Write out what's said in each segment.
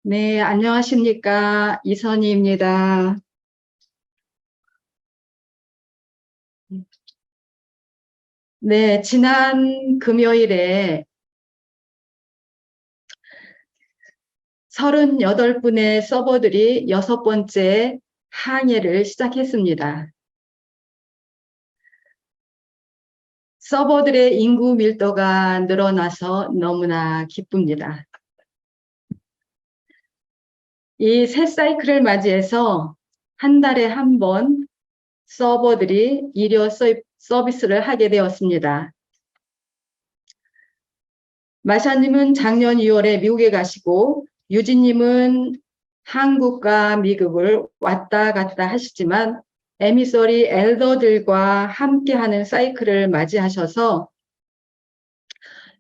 네, 안녕하십니까. 이선희입니다. 네, 지난 금요일에 38분의 서버들이 6번째 항해를 시작했습니다. 서버들의 인구 밀도가 늘어나서 너무나 기쁩니다. 이 새 사이클을 맞이해서 한 달에 한 번 서버들이 일요 서비스를 하게 되었습니다. 마샤님은 작년 2월에 미국에 가시고 유진님은 한국과 미국을 왔다 갔다 하시지만 에미소리 엘더들과 함께하는 사이클을 맞이하셔서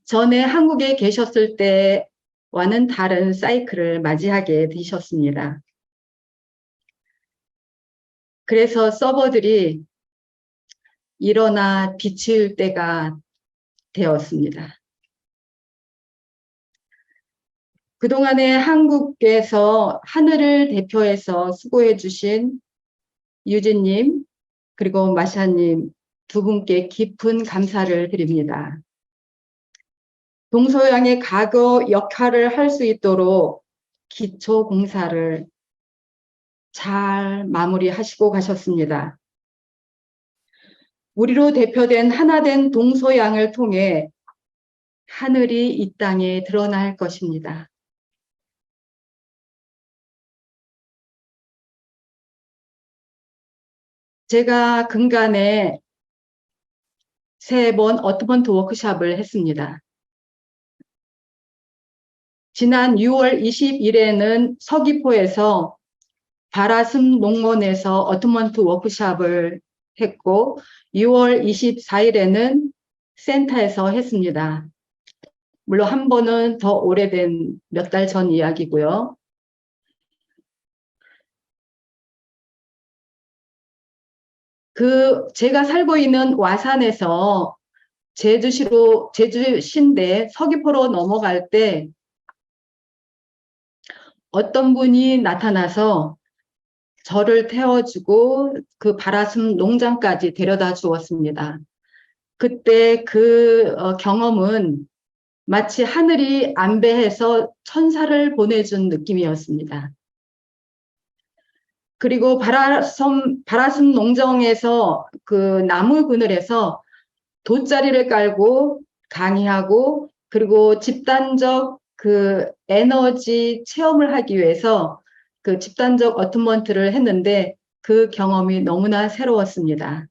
전에 한국에 계셨을 때와는 다른 사이클을 맞이하게 되셨습니다. 그래서 서버들이 일어나 비칠 때가 되었습니다. 그동안에 한국에서 하늘을 대표해서 수고해 주신 유진님 그리고 마샤님 두 분께 깊은 감사를 드립니다. 동서양의 과거 역할을 할 수 있도록 기초 공사를 잘 마무리하시고 가셨습니다. 우리로 대표된 하나된 동서양을 통해 하늘이 이 땅에 드러날 것입니다. 제가 근간에 3번 어트먼트 워크숍을 했습니다. 지난 6월 20일에는 서귀포에서 바라슴 농원에서 어트먼트 워크숍을 했고 6월 24일에는 센터에서 했습니다. 물론 한 번은 더 오래된 몇 달 전 이야기고요. 제가 살고 있는 와산에서 제주시인데 서귀포로 넘어갈 때 어떤 분이 나타나서 저를 태워주고 그 바라슴 농장까지 데려다 주었습니다. 그때 경험은 마치 하늘이 안배해서 천사를 보내준 느낌이었습니다. 그리고 바라슴 농장에서 그 나무 그늘에서 돗자리를 깔고 강의하고 그리고 집단적 그 에너지 체험을 하기 위해서 그 집단적 어트먼트를 했는데 그 경험이 너무나 새로웠습니다.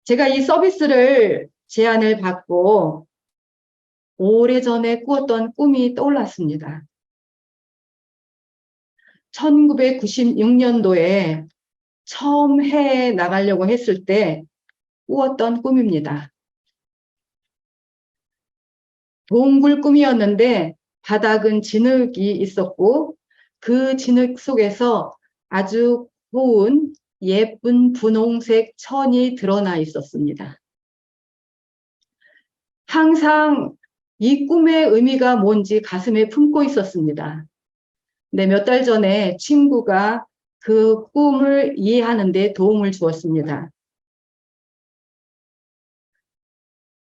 제가 이 서비스를 제안을 받고 오래전에 꾸었던 꿈이 떠올랐습니다. 1996년도에 처음 해외에 나가려고 했을 때 꾸었던 꿈입니다. 동굴 꿈이었는데 바닥은 진흙이 있었고 그 진흙 속에서 아주 고운 예쁜 분홍색 천이 드러나 있었습니다. 항상 이 꿈의 의미가 뭔지 가슴에 품고 있었습니다. 네, 몇 달 전에 친구가 그 꿈을 이해하는 데 도움을 주었습니다.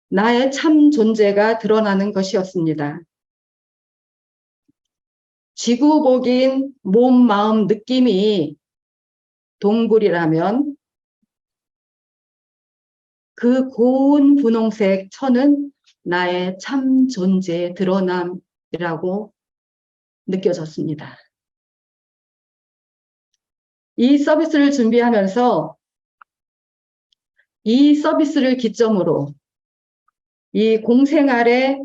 나의 참 존재가 드러나는 것이었습니다. 지구복인 몸, 마음, 느낌이 동굴이라면 그 고운 분홍색 천은 나의 참 존재의 드러남이라고 느껴졌습니다. 이 서비스를 준비하면서 이 서비스를 기점으로 이 공생활의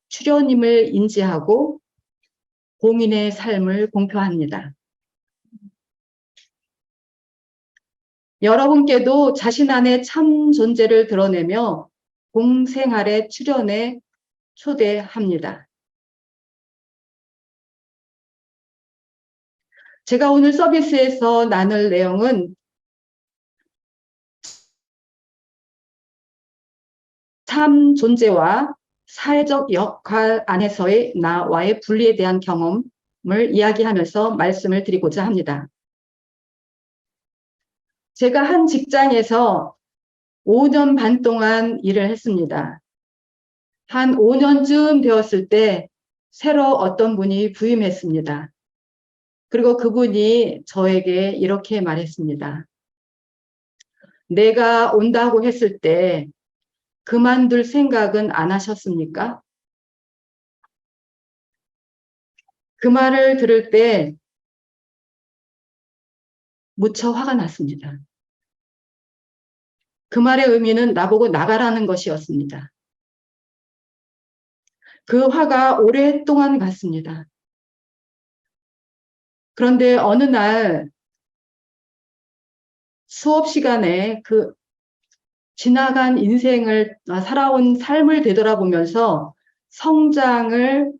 출연임을 인지하고 공인의 삶을 공표합니다. 여러분께도 자신 안의 참 존재를 드러내며 공생활의 출연에 초대합니다. 제가 오늘 서비스에서 나눌 내용은 삶 존재와 사회적 역할 안에서의 나와의 분리에 대한 경험을 이야기하면서 말씀을 드리고자 합니다. 제가 한 직장에서 5년 반 동안 일을 했습니다. 한 5년쯤 되었을 때 새로 어떤 분이 부임했습니다. 그리고 그분이 저에게 이렇게 말했습니다. 내가 온다고 했을 때 그만둘 생각은 안 하셨습니까? 그 말을 들을 때 무척 화가 났습니다. 그 말의 의미는 나보고 나가라는 것이었습니다. 그 화가 오랫동안 갔습니다. 그런데 어느 날 수업 시간에 그 지나간 인생을 살아온 삶을 되돌아보면서 성장을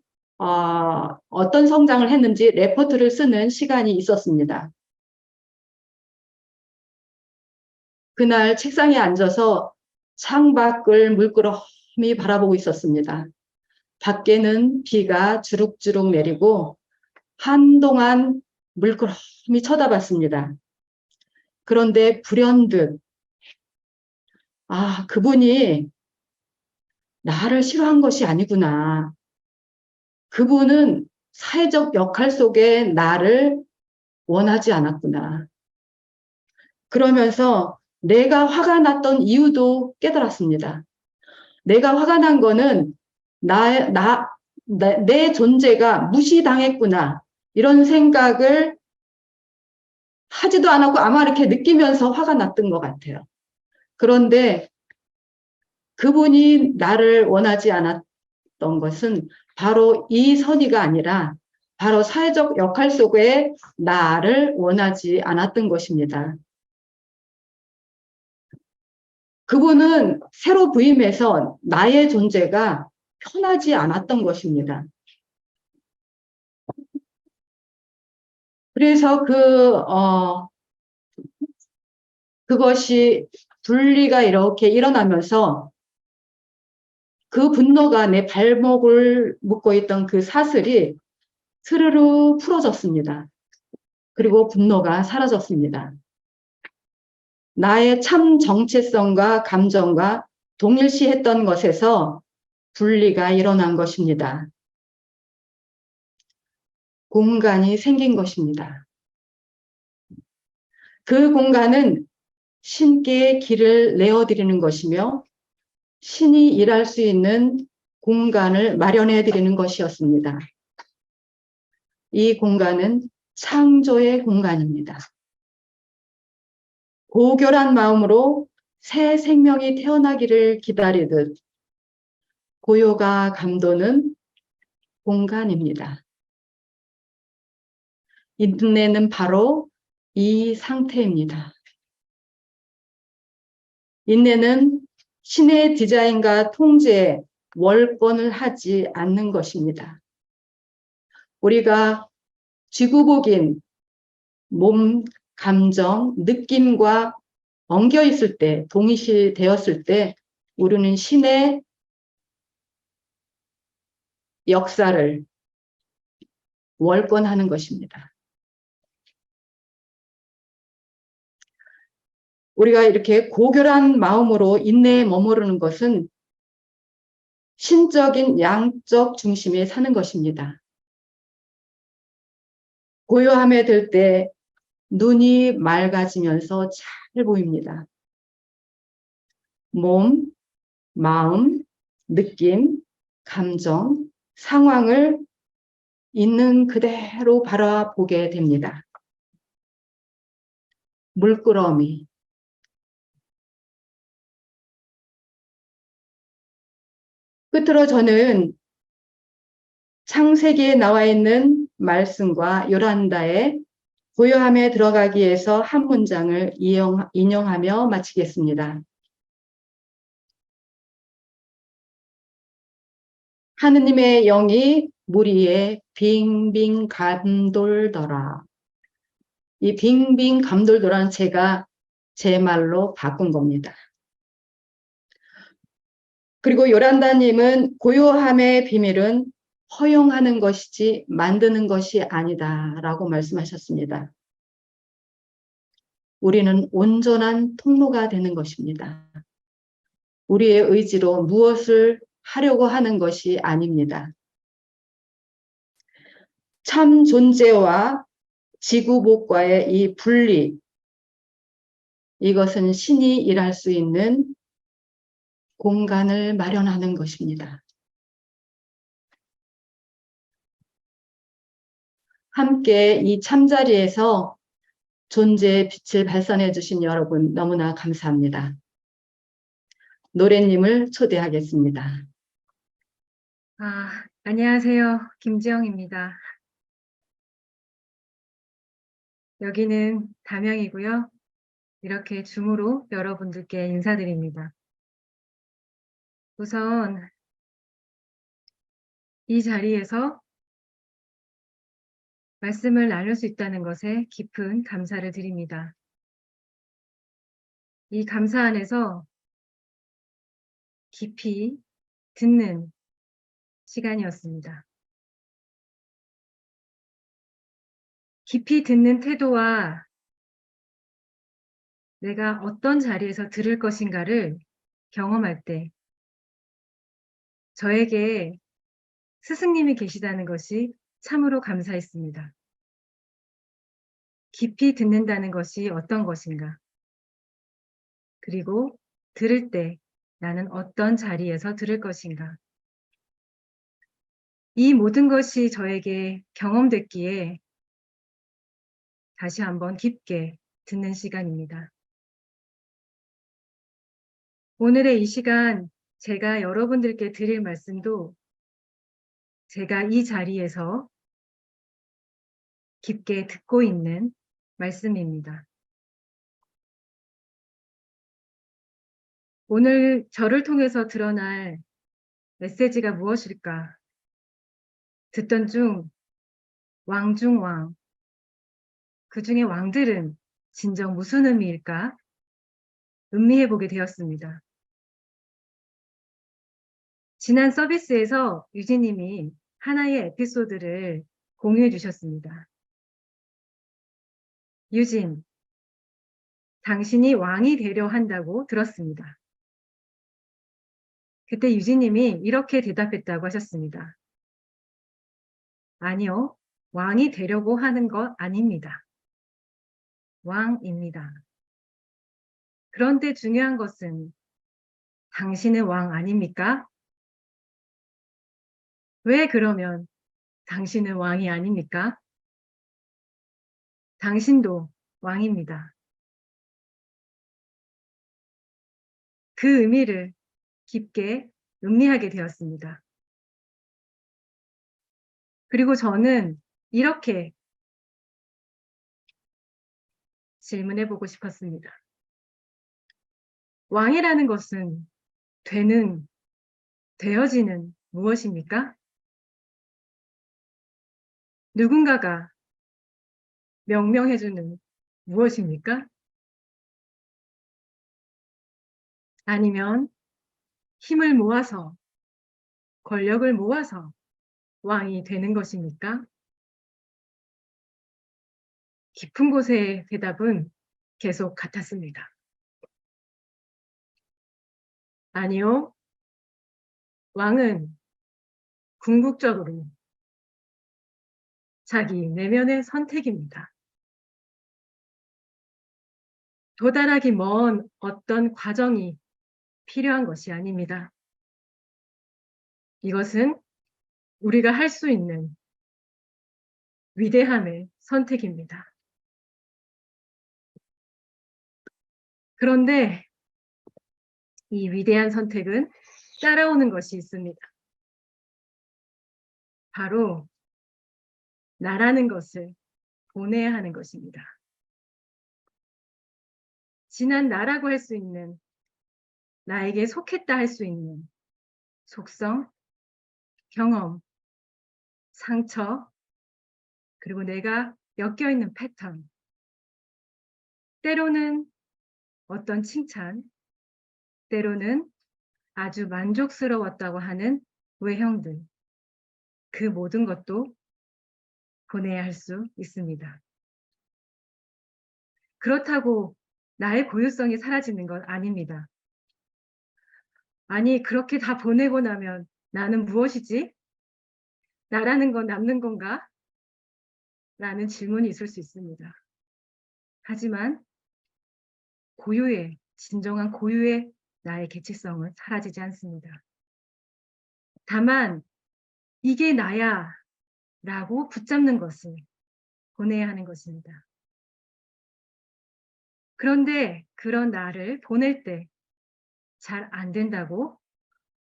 어떤 성장을 했는지 레포트를 쓰는 시간이 있었습니다. 그날 책상에 앉아서 창밖을 물끄러미 바라보고 있었습니다. 밖에는 비가 주룩주룩 내리고 한동안 물끄러미 쳐다봤습니다. 그런데 불현듯 그분이 나를 싫어한 것이 아니구나. 그분은 사회적 역할 속에 나를 원하지 않았구나. 그러면서 내가 화가 났던 이유도 깨달았습니다. 내가 화가 난 거는 내 존재가 무시당했구나. 이런 생각을 하지도 않았고 아마 이렇게 느끼면서 화가 났던 것 같아요. 그런데 그분이 나를 원하지 않았던 것은 바로 이 선의가 아니라 바로 사회적 역할 속에 나를 원하지 않았던 것입니다. 그분은 새로 부임해서 나의 존재가 편하지 않았던 것입니다. 그래서 그것이 분리가 이렇게 일어나면서 그 분노가 내 발목을 묶고 있던 그 사슬이 스르르 풀어졌습니다. 그리고 분노가 사라졌습니다. 나의 참 정체성과 감정과 동일시했던 것에서 분리가 일어난 것입니다. 공간이 생긴 것입니다. 그 공간은 신께 길을 내어드리는 것이며 신이 일할 수 있는 공간을 마련해 드리는 것이었습니다. 이 공간은 창조의 공간입니다. 고결한 마음으로 새 생명이 태어나기를 기다리듯 고요가 감도는 공간입니다. 인내는 바로 이 상태입니다. 인내는 신의 디자인과 통제에 월권을 하지 않는 것입니다. 우리가 쥐구복인 몸, 감정, 느낌과 엉겨 있을 때, 동일시 되었을 때 우리는 신의 역사를 월권하는 것입니다. 우리가 이렇게 고결한 마음으로 인내에 머무르는 것은 신적인 양적 중심에 사는 것입니다. 고요함에 들 때 눈이 맑아지면서 잘 보입니다. 몸, 마음, 느낌, 감정, 상황을 있는 그대로 바라보게 됩니다. 물끄러미. 끝으로 저는 창세기에 나와 있는 말씀과 요란다의 고요함에 들어가기 위해서 한 문장을 인용하며 마치겠습니다. 하느님의 영이 물 위에 빙빙 감돌더라. 이 빙빙 감돌더라는 제가 제 말로 바꾼 겁니다. 그리고 요란다님은 고요함의 비밀은 허용하는 것이지 만드는 것이 아니다라고 말씀하셨습니다. 우리는 온전한 통로가 되는 것입니다. 우리의 의지로 무엇을 하려고 하는 것이 아닙니다. 참 존재와 지구복과의 이 분리, 이것은 신이 일할 수 있는 공간을 마련하는 것입니다. 함께 이 참자리에서 존재의 빛을 발산해 주신 여러분 너무나 감사합니다. 노래님을 초대하겠습니다. 안녕하세요. 김지영입니다. 여기는 담양이고요. 이렇게 줌으로 여러분들께 인사드립니다. 우선 이 자리에서 말씀을 나눌 수 있다는 것에 깊은 감사를 드립니다. 이 감사 안에서 깊이 듣는 시간이었습니다. 깊이 듣는 태도와 내가 어떤 자리에서 들을 것인가를 경험할 때 저에게 스승님이 계시다는 것이 참으로 감사했습니다. 깊이 듣는다는 것이 어떤 것인가? 그리고 들을 때 나는 어떤 자리에서 들을 것인가? 이 모든 것이 저에게 경험됐기에 다시 한번 깊게 듣는 시간입니다. 오늘의 이 시간 제가 여러분들께 드릴 말씀도 제가 이 자리에서 깊게 듣고 있는 말씀입니다. 오늘 저를 통해서 드러날 메시지가 무엇일까? 듣던 중 왕 중 왕, 그 중에 왕들은 진정 무슨 의미일까? 음미해 보게 되었습니다. 지난 서비스에서 유진님이 하나의 에피소드를 공유해 주셨습니다. 유진, 당신이 왕이 되려 한다고 들었습니다. 그때 유진님이 이렇게 대답했다고 하셨습니다. 아니요, 왕이 되려고 하는 것 아닙니다. 왕입니다. 그런데 중요한 것은 당신은 왕 아닙니까? 왜 그러면 당신은 왕이 아닙니까? 당신도 왕입니다. 그 의미를 깊게 음미하게 되었습니다. 그리고 저는 이렇게 질문해 보고 싶었습니다. 왕이라는 것은 되어지는 무엇입니까? 누군가가 명명해주는 무엇입니까? 아니면 힘을 모아서, 권력을 모아서 왕이 되는 것입니까? 깊은 곳의 대답은 계속 같았습니다. 아니요. 왕은 궁극적으로 자기 내면의 선택입니다. 도달하기 먼 어떤 과정이 필요한 것이 아닙니다. 이것은 우리가 할 수 있는 위대함의 선택입니다. 그런데 이 위대한 선택은 따라오는 것이 있습니다. 바로 나라는 것을 보내야 하는 것입니다. 지난 나라고 할 수 있는, 나에게 속했다 할 수 있는 속성, 경험, 상처, 그리고 내가 엮여있는 패턴, 때로는 어떤 칭찬, 때로는 아주 만족스러웠다고 하는 외형들, 그 모든 것도 보내야 할 수 있습니다. 그렇다고 나의 고유성이 사라지는 건 아닙니다. 아니, 그렇게 다 보내고 나면 나는 무엇이지? 나라는 건 남는 건가? 라는 질문이 있을 수 있습니다. 하지만 진정한 고유의 나의 개체성은 사라지지 않습니다. 다만 이게 나야 라고 붙잡는 것을 보내야 하는 것입니다. 그런데 그런 나를 보낼 때 잘 안 된다고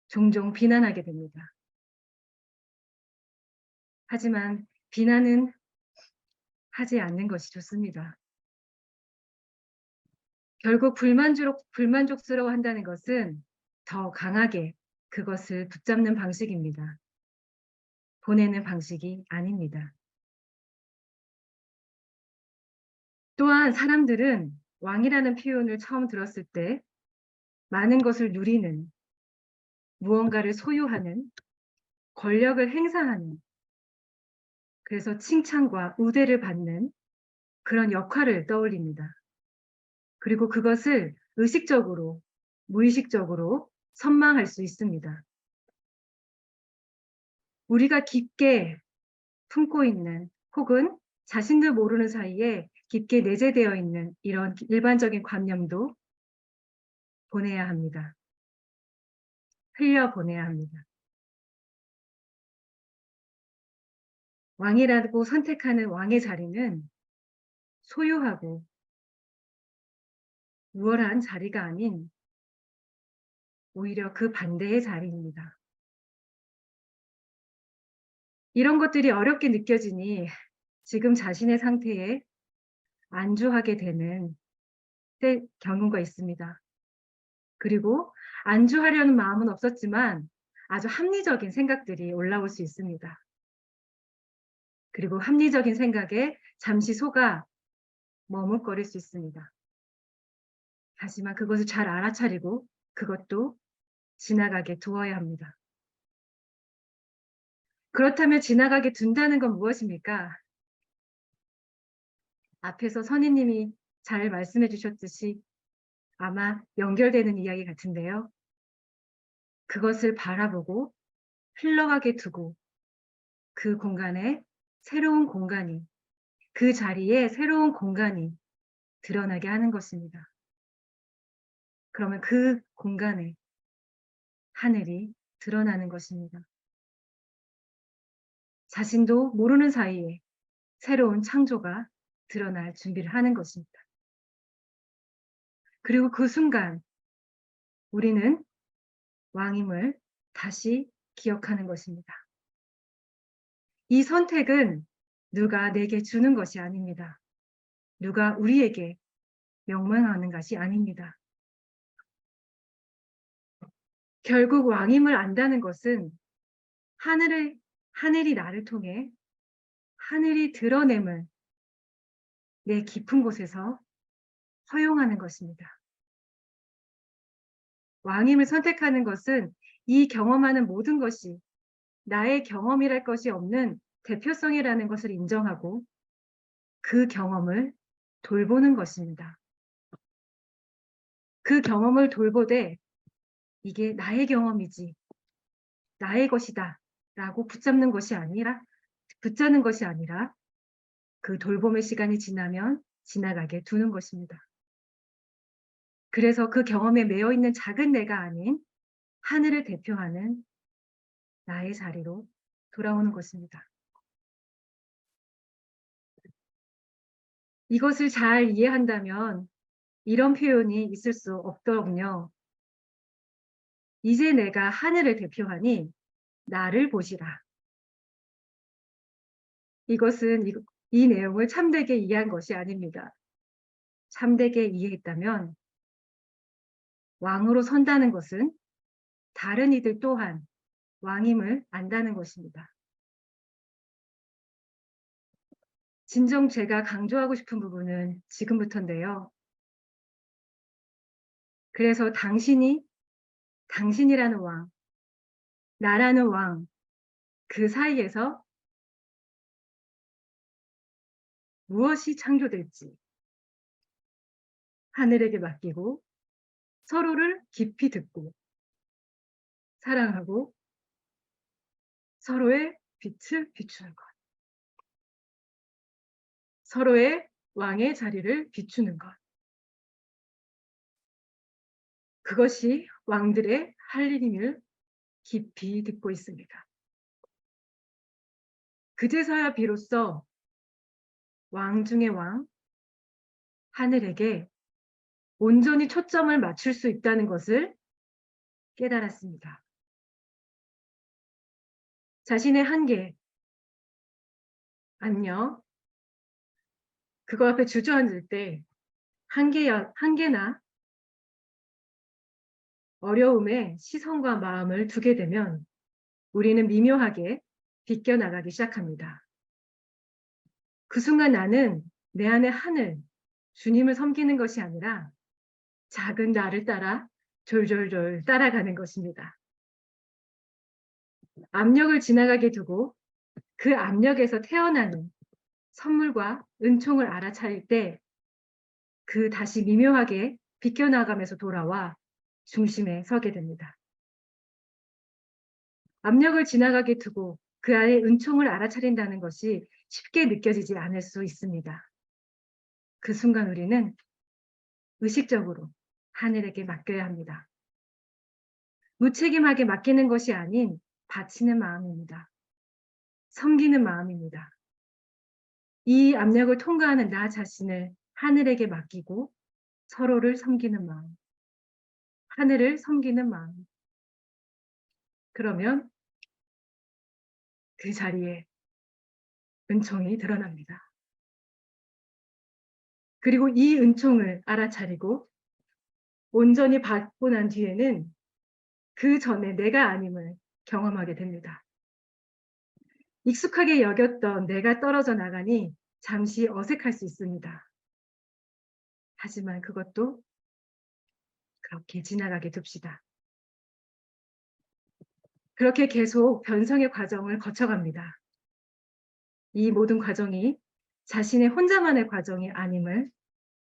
종종 비난하게 됩니다. 하지만 비난은 하지 않는 것이 좋습니다. 결국 불만족스러워 한다는 것은 더 강하게 그것을 붙잡는 방식입니다. 보내는 방식이 아닙니다. 또한 사람들은 왕이라는 표현을 처음 들었을 때 많은 것을 누리는, 무언가를 소유하는, 권력을 행사하는, 그래서 칭찬과 우대를 받는 그런 역할을 떠올립니다. 그리고 그것을 의식적으로, 무의식적으로 선망할 수 있습니다. 우리가 깊게 품고 있는 혹은 자신도 모르는 사이에 깊게 내재되어 있는 이런 일반적인 관념도 보내야 합니다. 흘려보내야 합니다. 왕이라고 선택하는 왕의 자리는 소유하고 우월한 자리가 아닌 오히려 그 반대의 자리입니다. 이런 것들이 어렵게 느껴지니 지금 자신의 상태에 안주하게 되는 경우가 있습니다. 그리고 안주하려는 마음은 없었지만 아주 합리적인 생각들이 올라올 수 있습니다. 그리고 합리적인 생각에 잠시 속아 머뭇거릴 수 있습니다. 하지만 그것을 잘 알아차리고 그것도 지나가게 두어야 합니다. 그렇다면 지나가게 둔다는 건 무엇입니까? 앞에서 선임님이 잘 말씀해 주셨듯이 아마 연결되는 이야기 같은데요. 그것을 바라보고 흘러가게 두고 그 공간에 새로운 공간이, 그 자리에 새로운 공간이 드러나게 하는 것입니다. 그러면 그 공간에 하늘이 드러나는 것입니다. 자신도 모르는 사이에 새로운 창조가 드러날 준비를 하는 것입니다. 그리고 그 순간 우리는 왕임을 다시 기억하는 것입니다. 이 선택은 누가 내게 주는 것이 아닙니다. 누가 우리에게 명명하는 것이 아닙니다. 결국 왕임을 안다는 것은 하늘이 나를 통해 하늘이 드러냄을 내 깊은 곳에서 허용하는 것입니다. 왕임을 선택하는 것은 이 경험하는 모든 것이 나의 경험이랄 것이 없는 대표성이라는 것을 인정하고 그 경험을 돌보는 것입니다. 그 경험을 돌보되 이게 나의 경험이지, 나의 것이다 라고 붙잡는 것이 아니라 그 돌봄의 시간이 지나면 지나가게 두는 것입니다. 그래서 그 경험에 매여 있는 작은 내가 아닌 하늘을 대표하는 나의 자리로 돌아오는 것입니다. 이것을 잘 이해한다면 이런 표현이 있을 수 없더군요. 이제 내가 하늘을 대표하니 나를 보시라. 이것은 이 내용을 참되게 이해한 것이 아닙니다. 참되게 이해했다면 왕으로 선다는 것은 다른 이들 또한 왕임을 안다는 것입니다. 진정 제가 강조하고 싶은 부분은 지금부터인데요. 그래서 당신이라는 왕, 나라는 왕, 그 사이에서 무엇이 창조될지 하늘에게 맡기고 서로를 깊이 듣고 사랑하고 서로의 빛을 비추는 것. 서로의 왕의 자리를 비추는 것. 그것이 왕들의 할 일임을 깊이 듣고 있습니다. 그제서야 비로소 왕 중의 왕, 하늘에게 온전히 초점을 맞출 수 있다는 것을 깨달았습니다. 자신의 한계, 압력, 그거 앞에 주저앉을 때 한계나 어려움에 시선과 마음을 두게 되면 우리는 미묘하게 비껴나가기 시작합니다. 그 순간 나는 내 안의 하늘, 주님을 섬기는 것이 아니라 작은 나를 따라 졸졸졸 따라가는 것입니다. 압력을 지나가게 두고 그 압력에서 태어나는 선물과 은총을 알아차릴 때 그 다시 미묘하게 비껴나가면서 돌아와 중심에 서게 됩니다. 압력을 지나가게 두고 그 안에 은총을 알아차린다는 것이 쉽게 느껴지지 않을 수 있습니다. 그 순간 우리는 의식적으로 하늘에게 맡겨야 합니다. 무책임하게 맡기는 것이 아닌 바치는 마음입니다. 섬기는 마음입니다. 이 압력을 통과하는 나 자신을 하늘에게 맡기고 서로를 섬기는 마음, 하늘을 섬기는 마음. 그러면 그 자리에 은총이 드러납니다. 그리고 이 은총을 알아차리고 온전히 받고 난 뒤에는 그 전에 내가 아님을 경험하게 됩니다. 익숙하게 여겼던 내가 떨어져 나가니 잠시 어색할 수 있습니다. 하지만 그것도 그렇게 지나가게 둡시다. 그렇게 계속 변성의 과정을 거쳐갑니다. 이 모든 과정이 자신의 혼자만의 과정이 아님을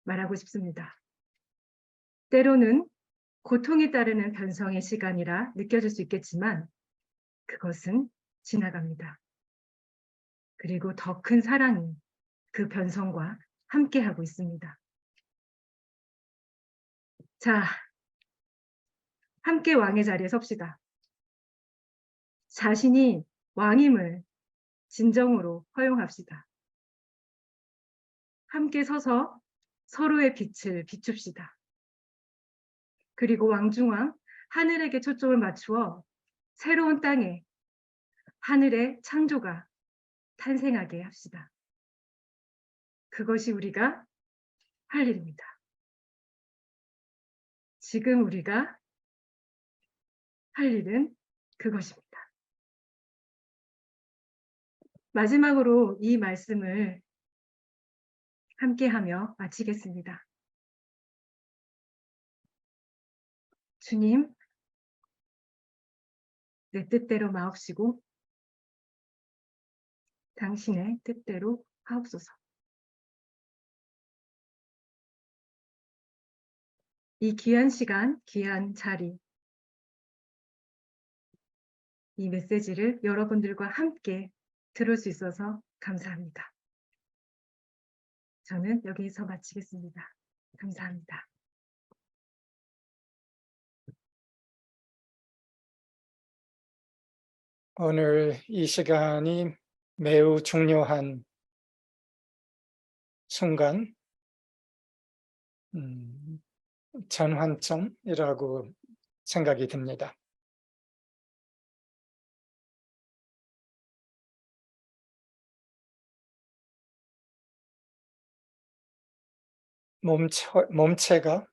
말하고 싶습니다. 때로는 고통이 따르는 변성의 시간이라 느껴질 수 있겠지만 그것은 지나갑니다. 그리고 더 큰 사랑이 그 변성과 함께하고 있습니다. 자, 함께 왕의 자리에 섭시다. 자신이 왕임을 진정으로 허용합시다. 함께 서서 서로의 빛을 비춥시다. 그리고 왕중왕 하늘에게 초점을 맞추어 새로운 땅에 하늘의 창조가 탄생하게 합시다. 그것이 우리가 할 일입니다. 지금 우리가 할 일은 그것입니다. 마지막으로 이 말씀을 함께하며 마치겠습니다. 주님, 내 뜻대로 마옵시고 당신의 뜻대로 하옵소서. 이 귀한 시간, 귀한 자리, 이 메시지를 여러분들과 함께 들을 수 있어서 감사합니다. 저는 여기서 마치겠습니다. 감사합니다. 오늘 이 시간이 매우 중요한 순간, 전환점이라고 생각이 듭니다. 몸체가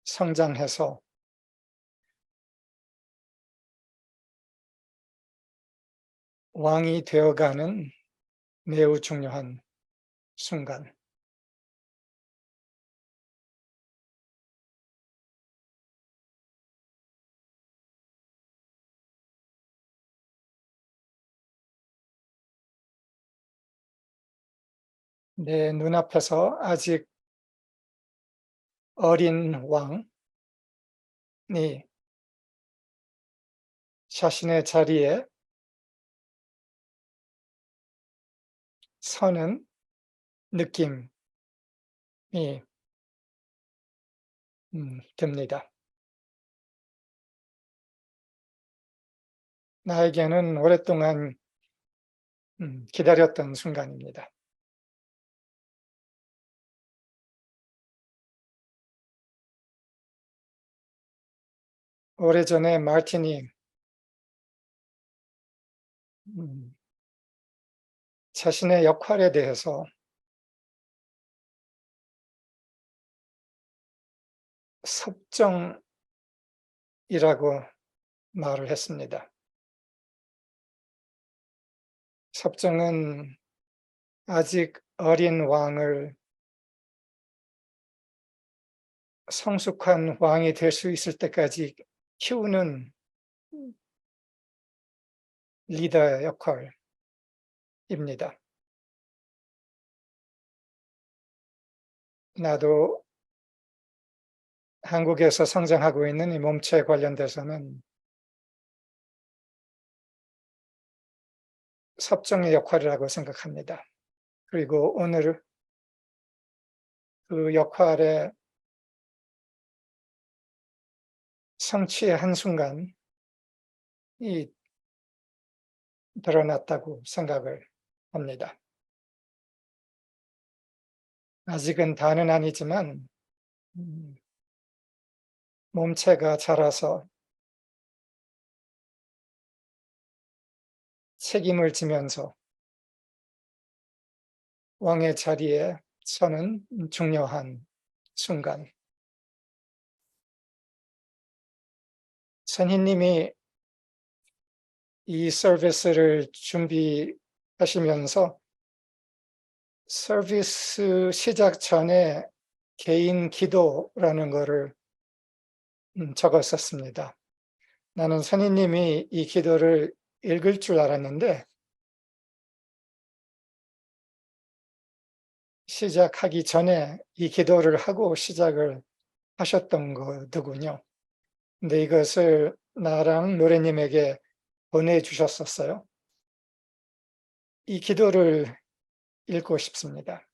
성장해서 왕이 되어가는 매우 중요한 순간. 내 눈앞에서 아직 어린 왕이 자신의 자리에 서는 느낌이 듭니다. 나에게는 오랫동안 기다렸던 순간입니다. 오래전에 마틴이 자신의 역할에 대해서 섭정이라고 말을 했습니다. 섭정은 아직 어린 왕을 성숙한 왕이 될 수 있을 때까지 키우는 리더의 역할입니다. 나도 한국에서 성장하고 있는 이 몸체 관련돼서는 섭정의 역할이라고 생각합니다. 그리고 오늘 그 역할의 성취의 한순간이 드러났다고 생각을 합니다. 아직은 다는 아니지만 몸체가 자라서 책임을 지면서 왕의 자리에 서는 중요한 순간. 선희님이 이 서비스를 준비하시면서 서비스 시작 전에 개인 기도라는 거를 적었었습니다. 나는 선희님이 이 기도를 읽을 줄 알았는데 시작하기 전에 이 기도를 하고 시작을 하셨던 거더군요. 근데 이것을 나랑 노래님에게 보내주셨었어요. 이 기도를 읽고 싶습니다.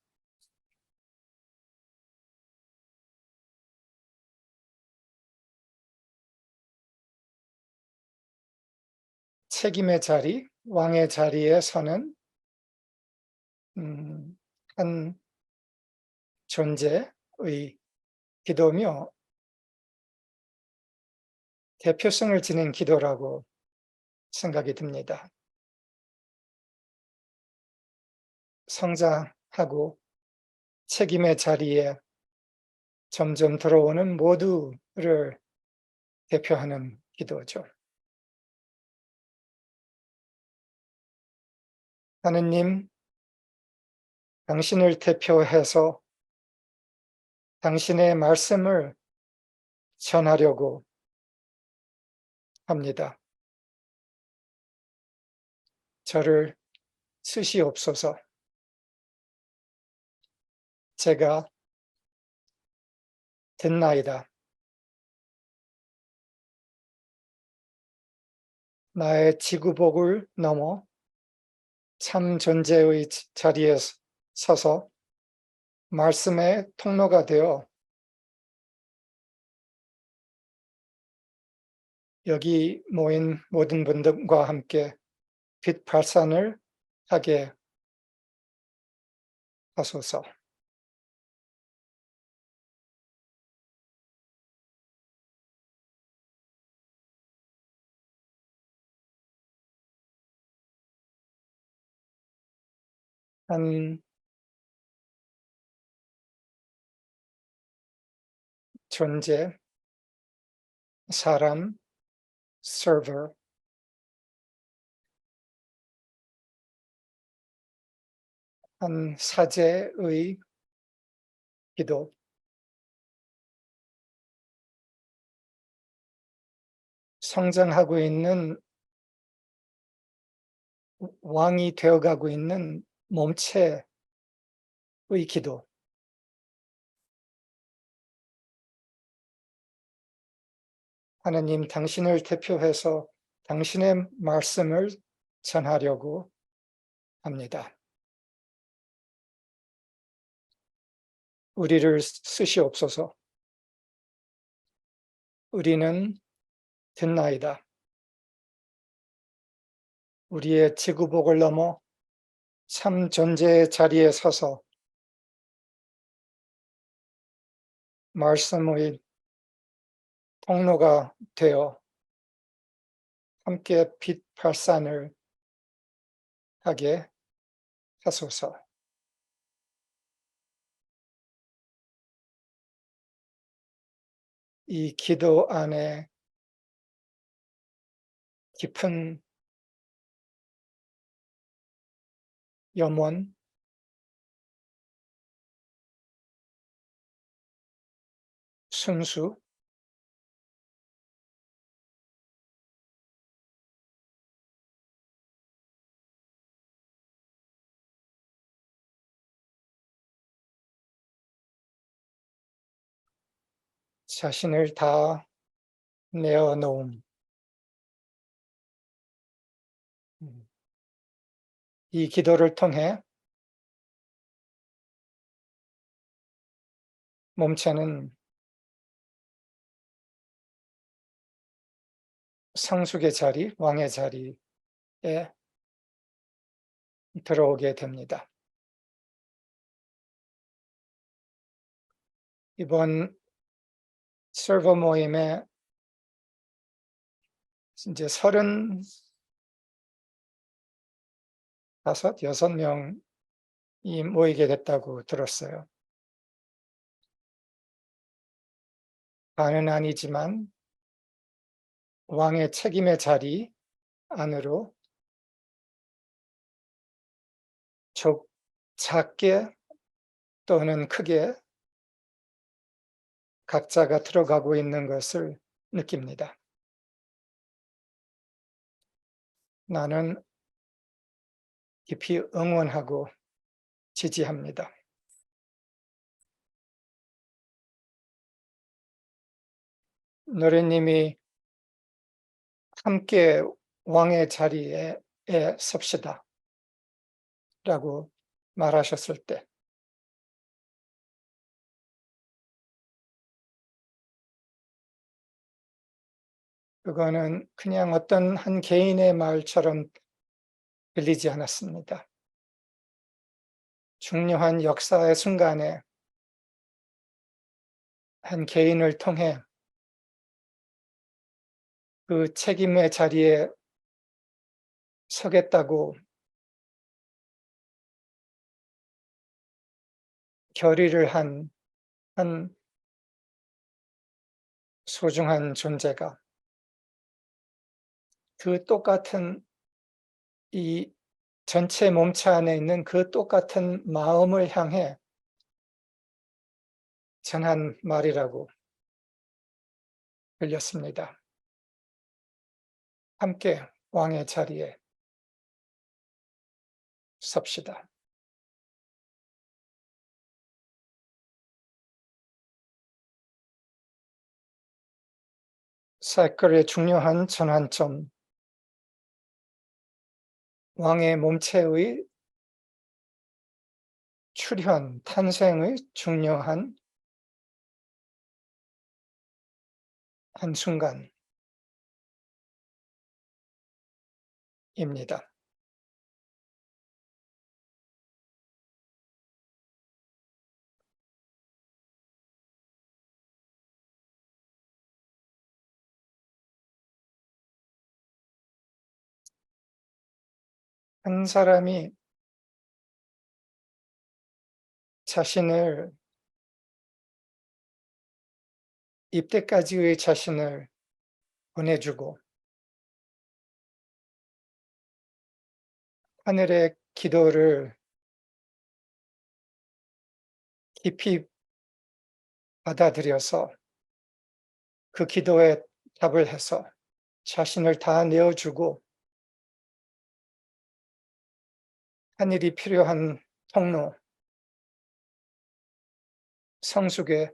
책임의 자리, 왕의 자리에 서는 한 존재의 기도며 대표성을 지닌 기도라고 생각이 듭니다. 성장하고 책임의 자리에 점점 들어오는 모두를 대표하는 기도죠. 하느님, 당신을 대표해서 당신의 말씀을 전하려고 합니다. 저를 쓰시옵소서. 제가 듣나이다. 나의 지구복을 넘어 참 존재의 자리에 서서 말씀의 통로가 되어 여기 모인 모든 분들과 함께 빛 발산을 하게 하소서. 한 존재, 사람, 서버, 한 사제의 기도, 성장하고 있는 왕이 되어가고 있는 몸체 기도. 하나님, 당신을 대표해서 당신의 말씀을 전하려고 합니다. 우리를 쓰시옵소서. 우리는 듣나이다. 우리의 지구복을 넘어 참 존재의 자리에 서서 말씀의 통로가 되어 함께 빛 발산을 하게 하소서. 이 기도 안에 깊은 염원, 순수, 자신을 다 내어놓음, 이 기도를 통해 몸체는 성숙의 자리, 왕의 자리에 들어오게 됩니다. 이번 서버 모임에 이제 6명이 모이게 됐다고 들었어요. 반은 아니지만 왕의 책임의 자리 안으로 작게 또는 크게 각자가 들어가고 있는 것을 느낍니다. 나는 깊이 응원하고 지지합니다. 노래님이 함께 왕의 자리에 섭시다 라고 말하셨을 때 그거는 그냥 어떤 한 개인의 말처럼 들리지 않았습니다. 중요한 역사의 순간에 한 개인을 통해 그 책임의 자리에 서겠다고 결의를 한 소중한 존재가 그 똑같은 이 전체 몸체 안에 있는 그 똑같은 마음을 향해 전한 말이라고 들렸습니다. 함께 왕의 자리에 섭시다. 사이클의 중요한 전환점, 왕의 몸체의 출현, 탄생의 중요한 한순간입니다. 한 사람이 자신을 입대까지의 자신을 보내주고 하늘의 기도를 깊이 받아들여서 그 기도에 답을 해서 자신을 다 내어주고 하늘이 필요한 통로, 성숙의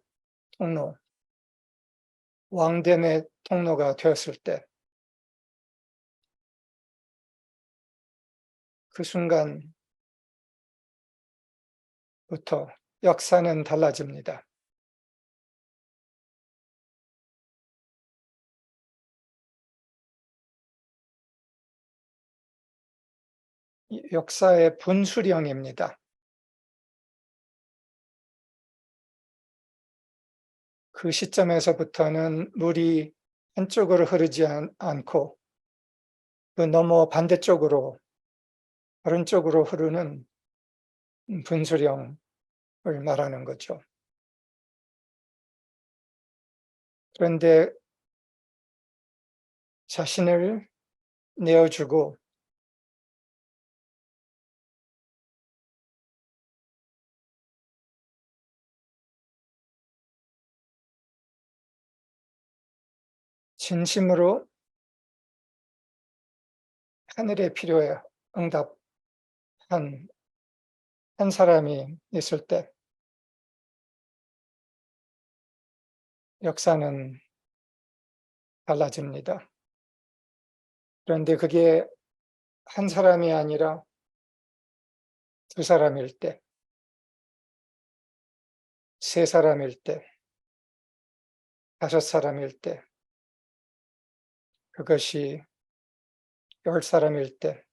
통로, 왕됨의 통로가 되었을 때, 그 순간부터 역사는 달라집니다. 역사의 분수령입니다. 그 시점에서부터는 물이 한쪽으로 흐르지 않고 그 너머 반대쪽으로, 다른 쪽으로 흐르는 분수령을 말하는 거죠. 그런데 자신을 내어주고 진심으로 하늘의 필요에 응답한 한 사람이 있을 때 역사는 달라집니다. 그런데 그게 한 사람이 아니라 두 사람일 때, 세 사람일 때, 다섯 사람일 때, 그것이 10사람일 때,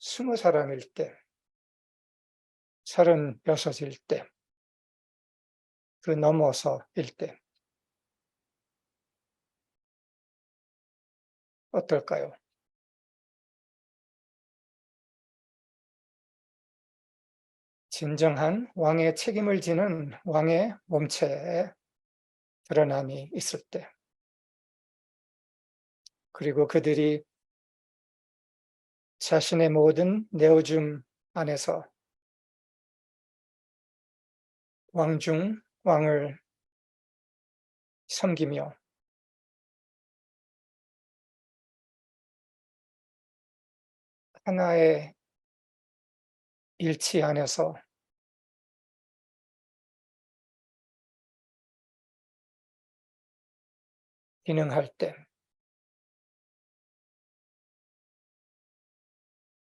20사람일 때, 36일 때, 그 넘어서일 때 어떨까요? 진정한 왕의 책임을 지는 왕의 몸체에 드러남이 있을 때, 그리고 그들이 자신의 모든 내어줌 안에서 왕 중 왕을 섬기며 하나의 일치 안에서 기능할 때,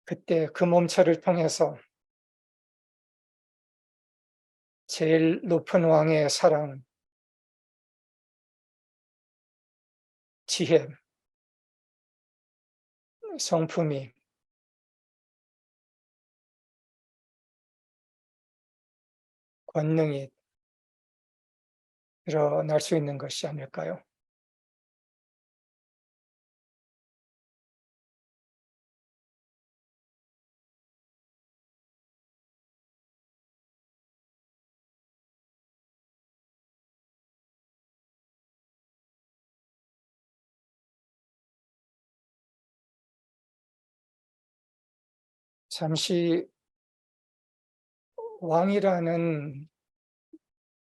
그때 그 몸체를 통해서 제일 높은 왕의 사랑, 지혜, 성품이 권능이 드러날 수 있는 것이 아닐까요? 잠시 왕이라는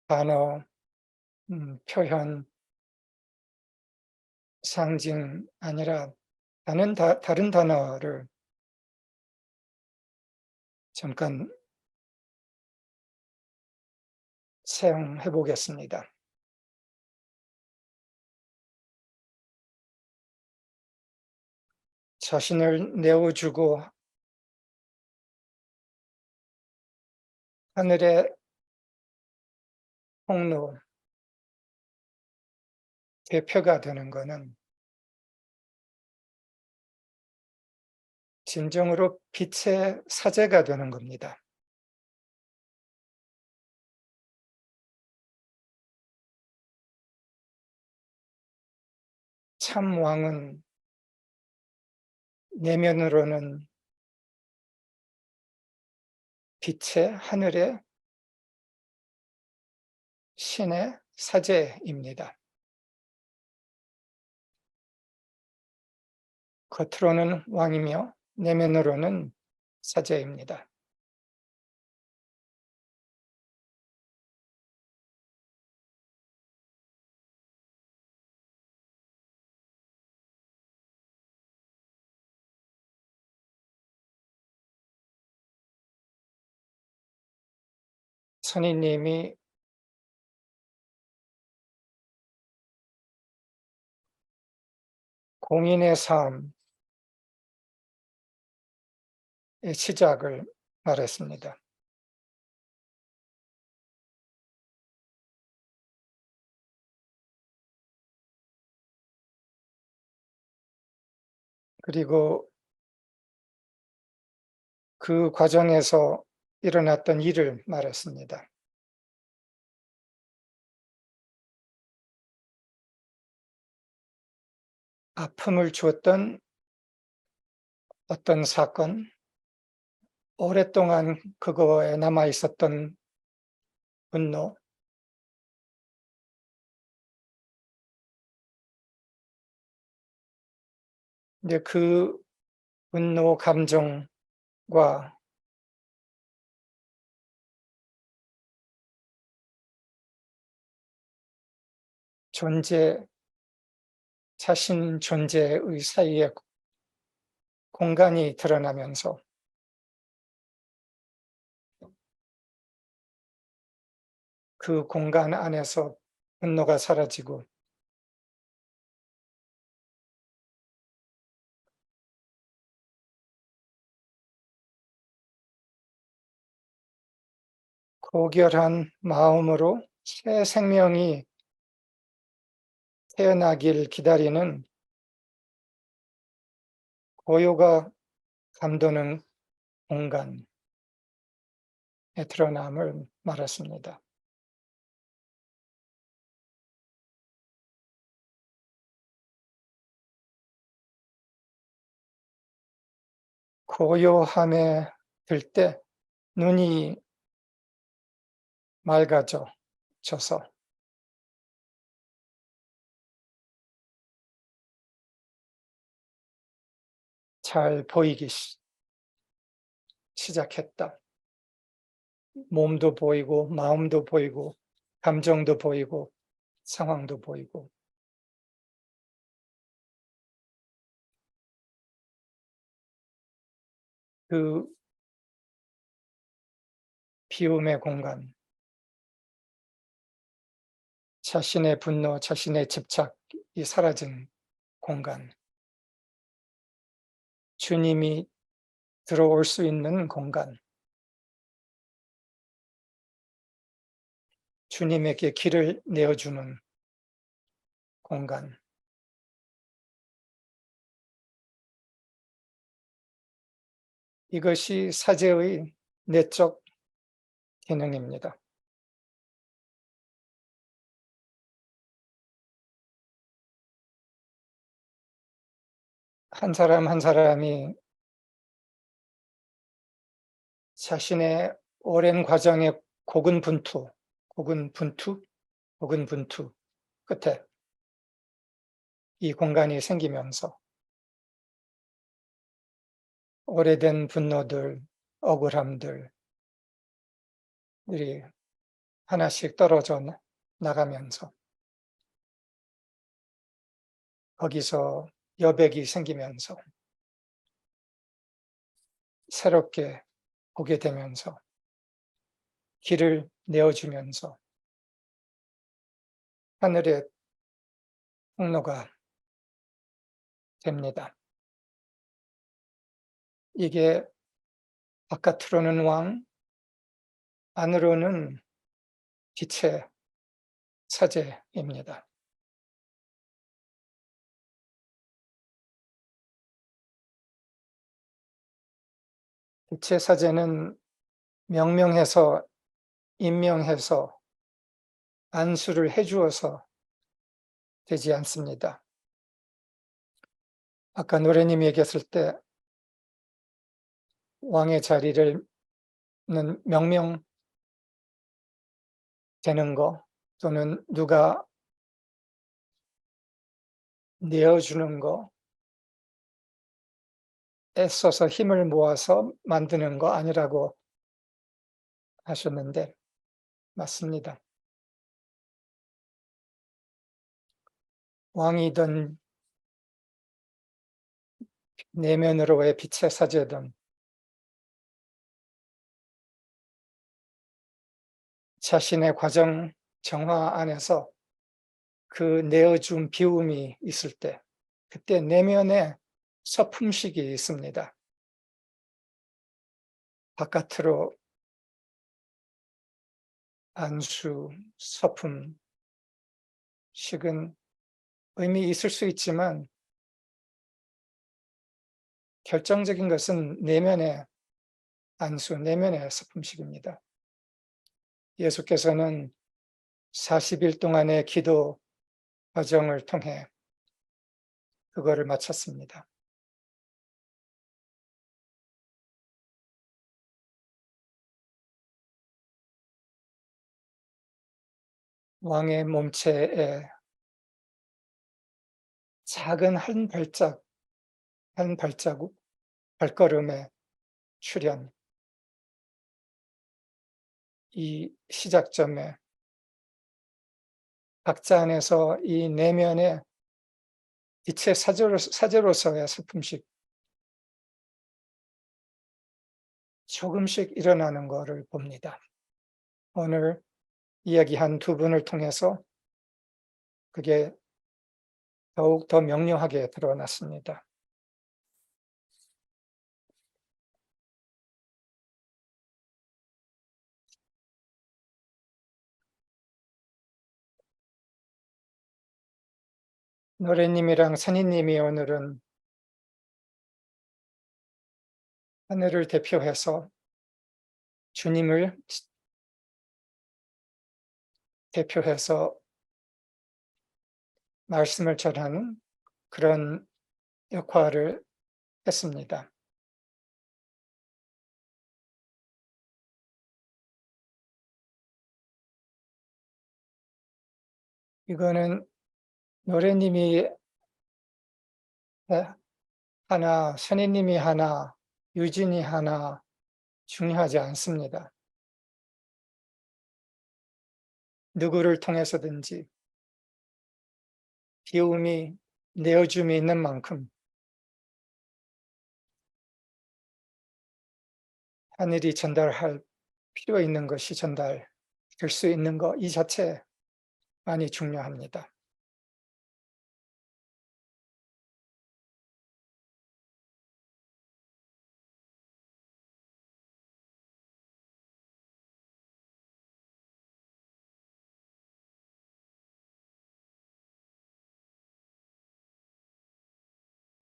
단어, 표현, 상징 아니라 다른 단어를 잠깐 사용해 보겠습니다. 자신을 내어주고 하늘의 통로, 대표가 되는 것은 진정으로 빛의 사제가 되는 겁니다. 참 왕은 내면으로는 빛의 하늘의 신의 사제입니다. 겉으로는 왕이며 내면으로는 사제입니다. 선생님이 공인의 삶의 시작을 말했습니다. 그리고 그 과정에서 일어났던 일을 말했습니다. 아픔을 주었던 어떤 사건, 오랫동안 그거에 남아 있었던 분노, 이제 그 분노 감정과 자신 존재의 사이에 공간이 드러나면서 그 공간 안에서 분노가 사라지고 고결한 마음으로 새 생명이 태어나길 기다리는 고요가 감도는 공간의 드러남을 말했습니다. 고요함에 들 때 눈이 맑아져서 잘 보이기 시작했다. 몸도 보이고 마음도 보이고 감정도 보이고 상황도 보이고 그 비움의 공간, 자신의 분노, 자신의 집착이 사라진 공간, 주님이 들어올 수 있는 공간, 주님에게 길을 내어주는 공간. 이것이 사제의 내적 기능입니다. 한 사람 한 사람이 자신의 오랜 과정의 고군분투 끝에 이 공간이 생기면서 오래된 분노들, 억울함들이 하나씩 떨어져 나가면서 거기서 여백이 생기면서 새롭게 보게 되면서 길을 내어주면서 하늘의 통로가 됩니다. 이게 바깥으로는 왕, 안으로는 빛의 사제입니다. 빛의 사제는 명명해서 임명해서 안수를 해주어서 되지 않습니다. 아까 노래님이 얘기했을 때 왕의 자리를 명명되는 거 또는 누가 내어주는 거, 애써서 힘을 모아서 만드는 거 아니라고 하셨는데 맞습니다. 왕이든 내면으로의 빛의 사제든 자신의 과정 정화 안에서 그 내어준 비움이 있을 때, 그때 내면에 서품식이 있습니다. 바깥으로 안수, 서품, 식은 의미 있을 수 있지만 결정적인 것은 내면의 안수, 내면의 서품식입니다. 예수께서는 40일 동안의 기도 과정을 통해 그거를 마쳤습니다. 왕의 몸체에 작은 한 발자국, 발걸음의 출현, 이 시작점에 각자 안에서 이 내면의 빛의 사제로서의 슬픔식 조금씩 일어나는 것을 봅니다. 오늘 이야기한 두 분을 통해서 그게 더욱 더 명료하게 드러났습니다. 노래님이랑 선희님이 오늘은 하늘을 대표해서 주님을 대표해서 말씀을 전하는 그런 역할을 했습니다. 이거는 노래님이 하나, 선희님이 하나, 유진이 하나 중요하지 않습니다. 누구를 통해서든지 비움이 내어줌이 있는 만큼 하늘이 전달할 필요 있는 것이 전달될 수 있는 것 이 자체 많이 중요합니다.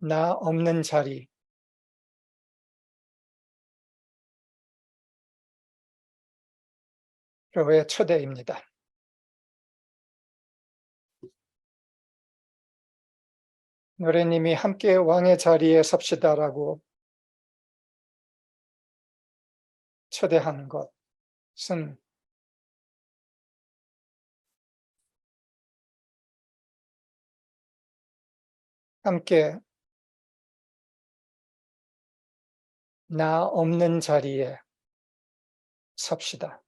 나 없는 자리로의 초대입니다. 노래님이 함께 왕의 자리에 섭시다라고 초대하는 것은 함께 나 없는 자리에 섭시다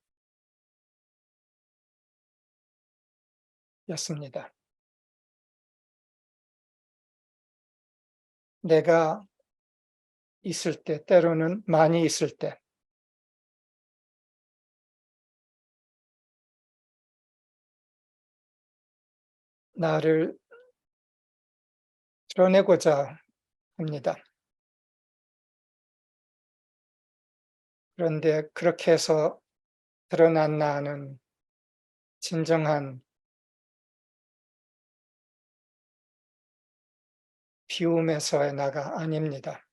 였습니다. 내가 있을 때, 때로는 많이 있을 때 나를 드러내고자 합니다. 그런데 그렇게 해서 드러난 나는 진정한 비움에서의 나가 아닙니다.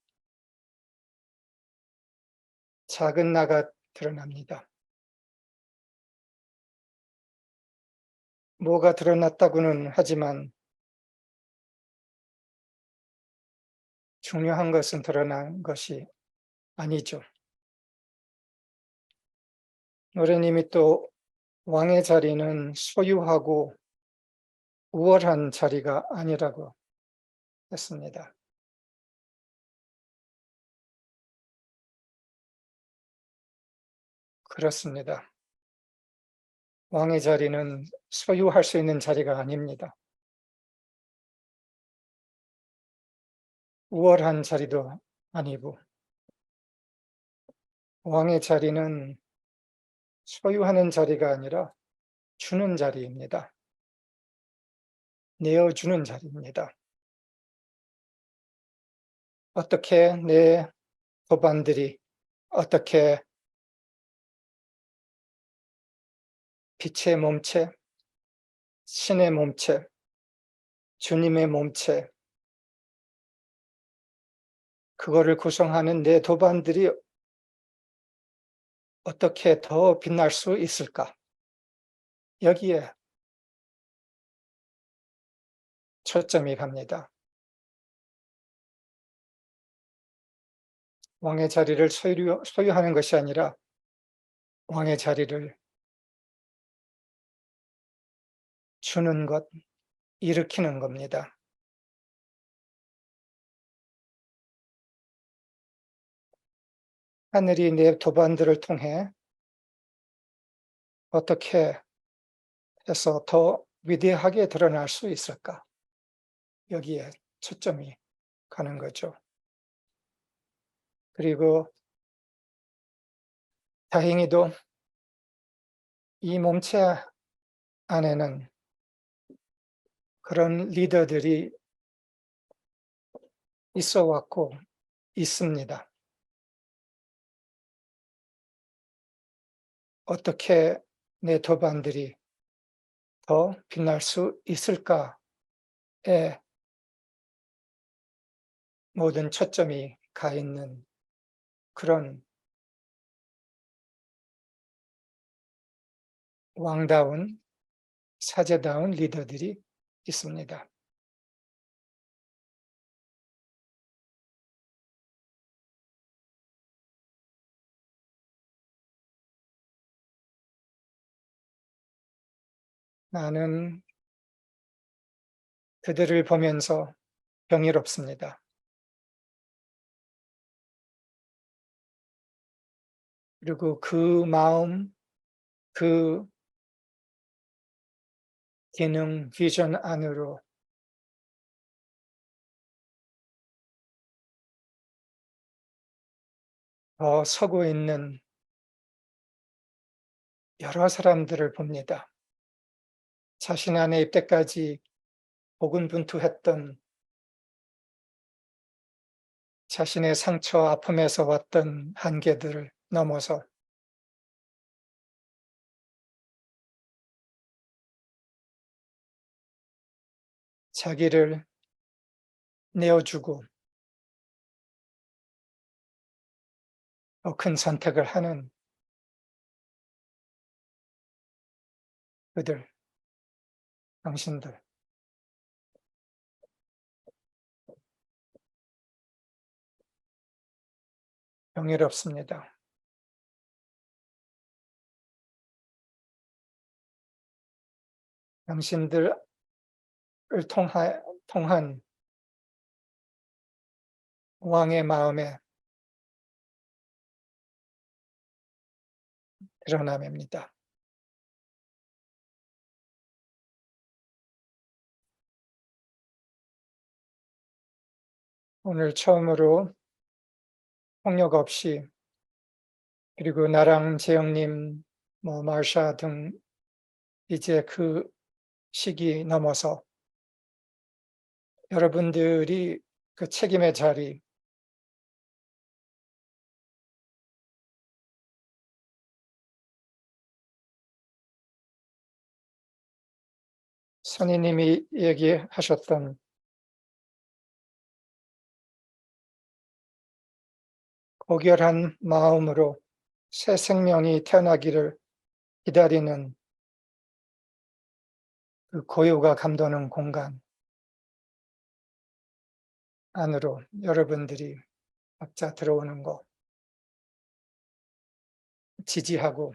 작은 나가 드러납니다. 뭐가 드러났다고는 하지만 중요한 것은 드러난 것이 아니죠. 노래님이 또 왕의 자리는 소유하고 우월한 자리가 아니라고 했습니다. 그렇습니다. 왕의 자리는 소유할 수 있는 자리가 아닙니다. 우월한 자리도 아니고 왕의 자리는 소유하는 자리가 아니라 주는 자리입니다. 내어주는 자리입니다. 어떻게 내 도반들이 어떻게 빛의 몸체, 신의 몸체, 주님의 몸체, 그거를 구성하는 내 도반들이 어떻게 더 빛날 수 있을까? 여기에 초점이 갑니다. 왕의 자리를 소유하는 것이 아니라 왕의 자리를 주는 것, 일으키는 겁니다. 하늘이 내 도반들을 통해 어떻게 해서 더 위대하게 드러날 수 있을까? 여기에 초점이 가는 거죠. 그리고 다행히도 이 몸체 안에는 그런 리더들이 있어 왔고 있습니다. 어떻게 내 도반들이 더 빛날 수 있을까에 모든 초점이 가 있는 그런 왕다운, 사제다운 리더들이 있습니다. 나는 그들을 보면서 경이롭습니다. 그리고 그 마음, 그 기능, 비전 안으로 서고 있는 여러 사람들을 봅니다. 자신 안에 이때까지 고군분투했던 자신의 상처, 아픔에서 왔던 한계들을 넘어서 자기를 내어주고 더 큰 선택을 하는 그들, 당신들. 경이롭습니다. 당신들을 통한 왕의 마음의 드러남입니다. 오늘 처음으로 폭력 없이, 그리고 나랑 재영님, 마샤 등 이제 그 시기 넘어서 여러분들이 그 책임의 자리, 선생님이 얘기하셨던 고결한 마음으로 새 생명이 태어나기를 기다리는 그 고요가 감도는 공간 안으로 여러분들이 각자 들어오는 거 지지하고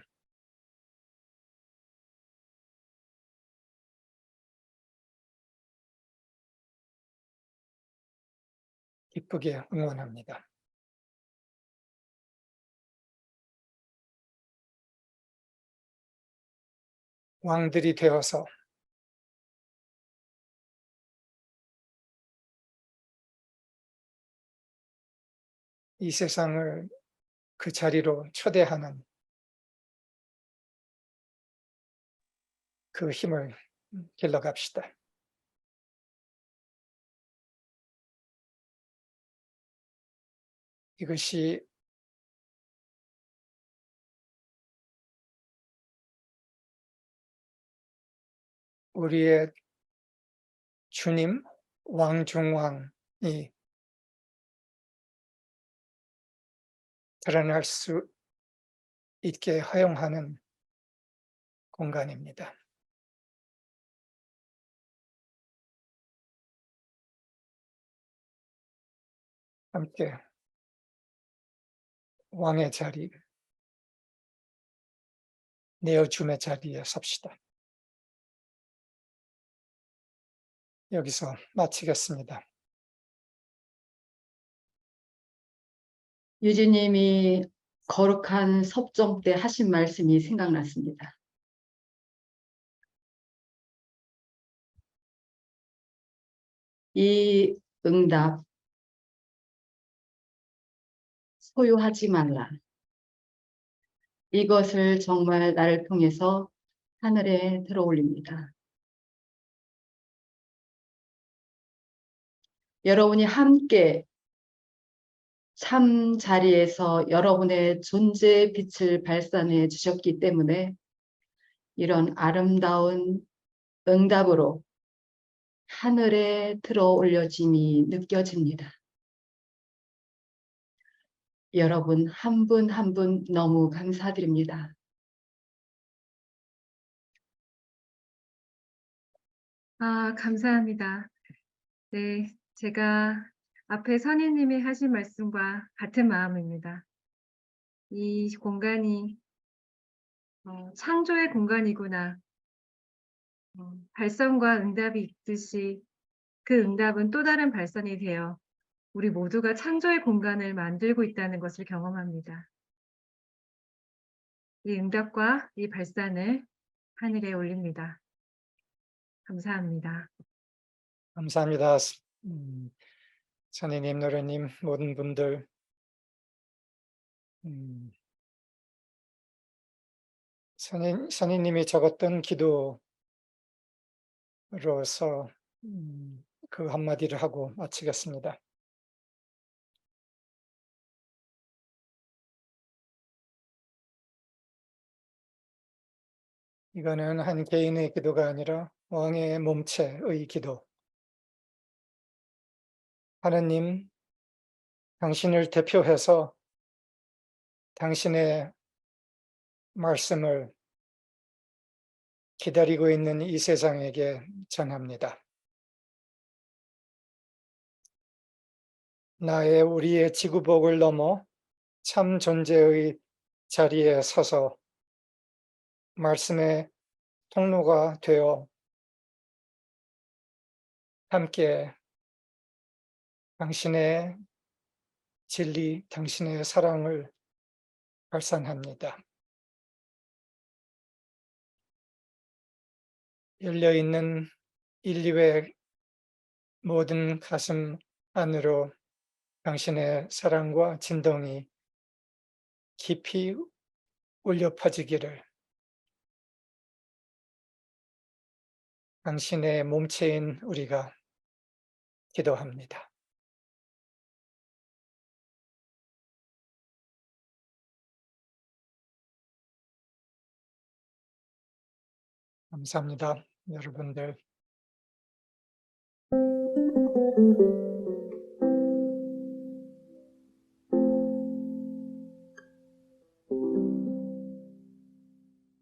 기쁘게 응원합니다. 왕들이 되어서 이 세상을 그 자리로 초대하는 그 힘을 길러갑시다. 이것이 우리의 주님 왕중왕이 드러날 수 있게 허용하는 공간입니다. 함께 왕의 자리, 내어줌의 자리에 섭시다. 여기서 마치겠습니다. 유진님이 거룩한 섭정 때 하신 말씀이 생각났습니다. 이 응답 소유하지 말라. 이것을 정말 나를 통해서 하늘에 들어올립니다. 여러분이 함께 참 자리에서 여러분의 존재의 빛을 발산해 주셨기 때문에 이런 아름다운 응답으로 하늘에 들어 올려짐이 느껴집니다. 여러분 한 분 한 분 너무 감사드립니다. 감사합니다. 네, 제가 앞에 선임님이 하신 말씀과 같은 마음입니다. 이 공간이 창조의 공간이구나. 발선과 응답이 있듯이 그 응답은 또 다른 발선이 되어 우리 모두가 창조의 공간을 만들고 있다는 것을 경험합니다. 이 응답과 이 발산을 하늘에 올립니다. 감사합니다. 감사합니다. 선생님, 노래님, 모든 분들 선생님이 적었던 기도로서 그 한마디를 하고 마치겠습니다. 이거는 한 개인의 기도가 아니라 왕의 몸체의 기도. 하느님, 당신을 대표해서 당신의 말씀을 기다리고 있는 이 세상에게 전합니다. 우리의 지구복을 넘어 참 존재의 자리에 서서 말씀의 통로가 되어 함께 당신의 진리, 당신의 사랑을 발산합니다. 열려있는 인류의 모든 가슴 안으로 당신의 사랑과 진동이 깊이 울려 퍼지기를 당신의 몸체인 우리가 기도합니다. 감사합니다, 여러분들.